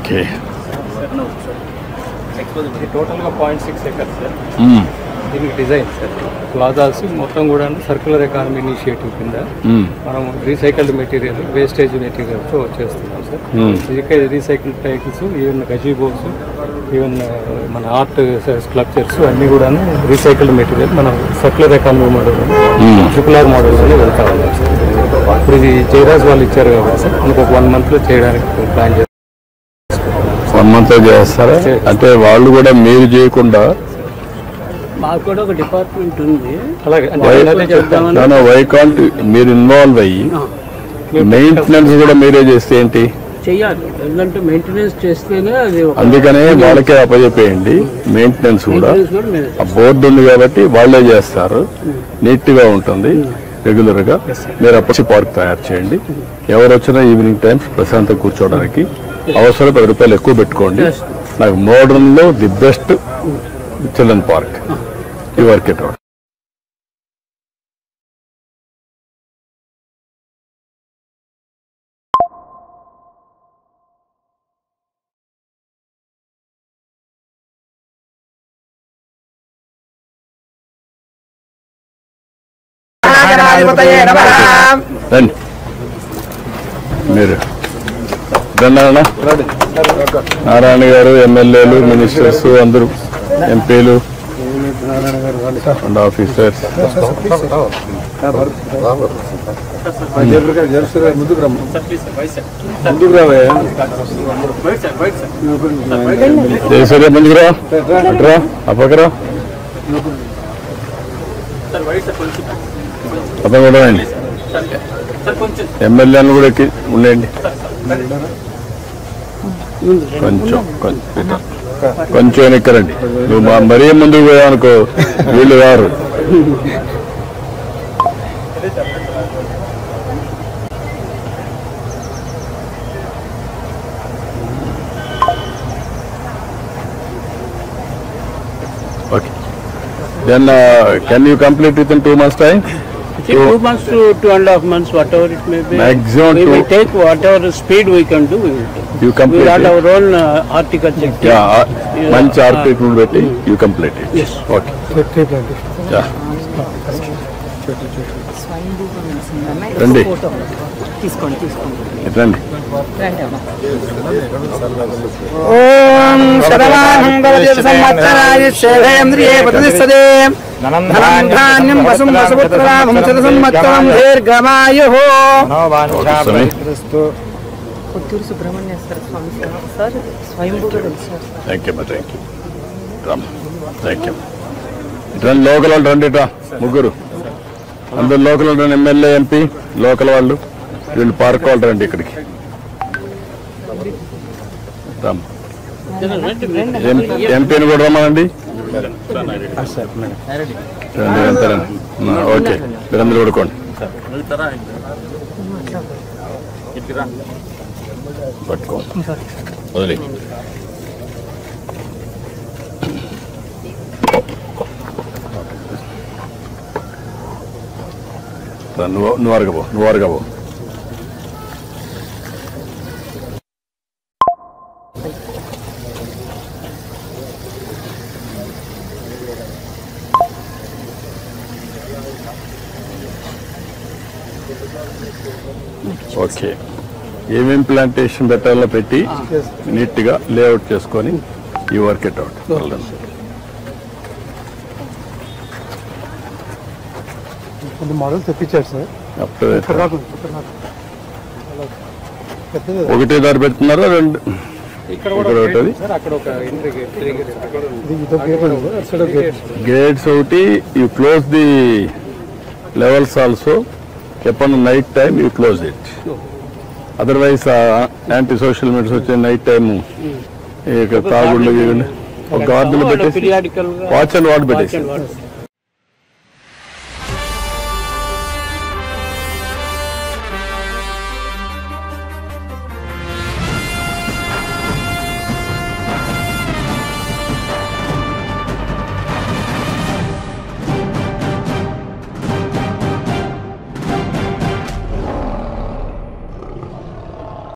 Okay. టోటల్గా 0.6 acres sir. దీనికి design sir plazas మొత్తం కూడా సర్క్యులర్ ఎకానమీ ఇనిషియేటివ్ కింద మనం రీసైకిల్డ్ మెటీరియల్ వేస్టేజ్ మెటీరియల్తో చేస్తున్నాం సార్. ఇక్కడ రీసైకిల్డ్ టైటిల్స్ ఈవెన్ గజీబోస్ ఈవెన్ మన ఆర్ట్ స్కల్ప్చర్స్ అన్నీ కూడా రీసైకిల్డ్ మెటీరియల్ మనం సర్క్యులర్ ఎకానమీ మోడల్ ట్రిపుల్ మోడల్లోనే వెళ్తా ఉన్నాం సార్. ఇప్పుడు ఇది జయరాజ్ వాళ్ళు ఇచ్చారు కాబట్టి సార్ మనకు ఒక 1 monthలో చేయడానికి ప్లాన్ చేస్తాం. 1 monthలో చేస్తారా? అంటే వాళ్ళు కూడా మీరు చేయకుండా మాకు కూడా ఒక డిపార్ట్మెంట్ ఉంది. అలాగే వై కాంట్ మీరు ఇన్వాల్వ్ అయ్యి మెయింటెనెన్స్ కూడా మీరే చేస్తే ఏంటి? చెయ్యాలి, ఎందుకంటే మెయింటెనెన్స్ చేస్తేనే అది. అందుకనే వాళ్ళకే అప్పచెప్పేయండి మెయింటెనెన్స్ కూడా. ఆ బోర్డు ఉంది కాబట్టి వాళ్ళే చేస్తారు, నీట్ గా ఉంటుంది. రెగ్యులర్ గా మీరు అప్పటి పార్క్ తయారు చేయండి. ఎవరు వచ్చినా ఈవినింగ్ టైమ్స్ ప్రశాంతంగా కూర్చోవడానికి అవసరం 10 రూపాయలు ఎక్కువ పెట్టుకోండి. నాకు మోడర్న్ లో the best children park. You work it out. రండి మీరు నారాయణ గారు, ఎమ్మెల్యేలు, మినిస్టర్స్ అందరూ, ఎంపీలు అండ్ ఆఫీసర్స్. జయసూర్య ముందుకురా, అట్రా అప్పకరా, అతను కూడా రండి. ఎమ్మెల్యేలు కూడా ఎక్కి ఉండండి. కొంచెం ఎక్కరండి. నువ్వు మరీ ముందుకు పోయావనుకో వీళ్ళు రారు. Okay. Then can you complete within 2 months' time? 2 months to 2.5 months, whatever it may be. Maximum we will take whatever speed we can do. We will take. You complete. We have our own horticulture. Manch article betti you complete it. Yes. Okay. Yeah. రండి రండి. ఓం శరవాణం భవతి సంవత్సరాయ శేవేంద్రియే ప్రతిష్టతే ధనం వసుం వసుపుత్రాభం శత సంవత్సరం దీర్ఘమాయుః. Kothuru Subrahmanyeswara Swamy sir స్వయంభూగా వెలిసారు. Thank you thank you Ram thank you. రండి లోకల్ వాళ్ళు రండి, ముగ్గురు అందరు లోకల్ రండి. ఎమ్మెల్యే, ఎంపీ, లోకల్ వాళ్ళు, వీళ్ళు పార్క్ వాళ్ళు రండి ఇక్కడికి. రామ్ ఎంపీని కూడా రమ్మనండి. రండి అంతరండి. ఓకే మీరందరూ కొడుకోండి. పట్టుకో వదిలే. నువ్వు అరగబో. ఓకే. ఏమేమి ప్లాంటేషన్ పెట్టాలో పెట్టి నీట్ గా లేఅవుట్ చేసుకొని ఈ వర్క్ ఇట్ అవుట్. మోడల్ తెప్పించారు సార్. ఒకటే దారి పెడుతున్నారా? రెండు గేట్స్ ఒకటి. You close the levels also. ఎప్పుడు night time you close it. Otherwise anti social medias వచ్చే నైట్ టైమ్ తాగుళ్ళు ఒక గార్డులు పెట్టేసి వాచ్ అండ్ వార్డ్ పెట్టేసి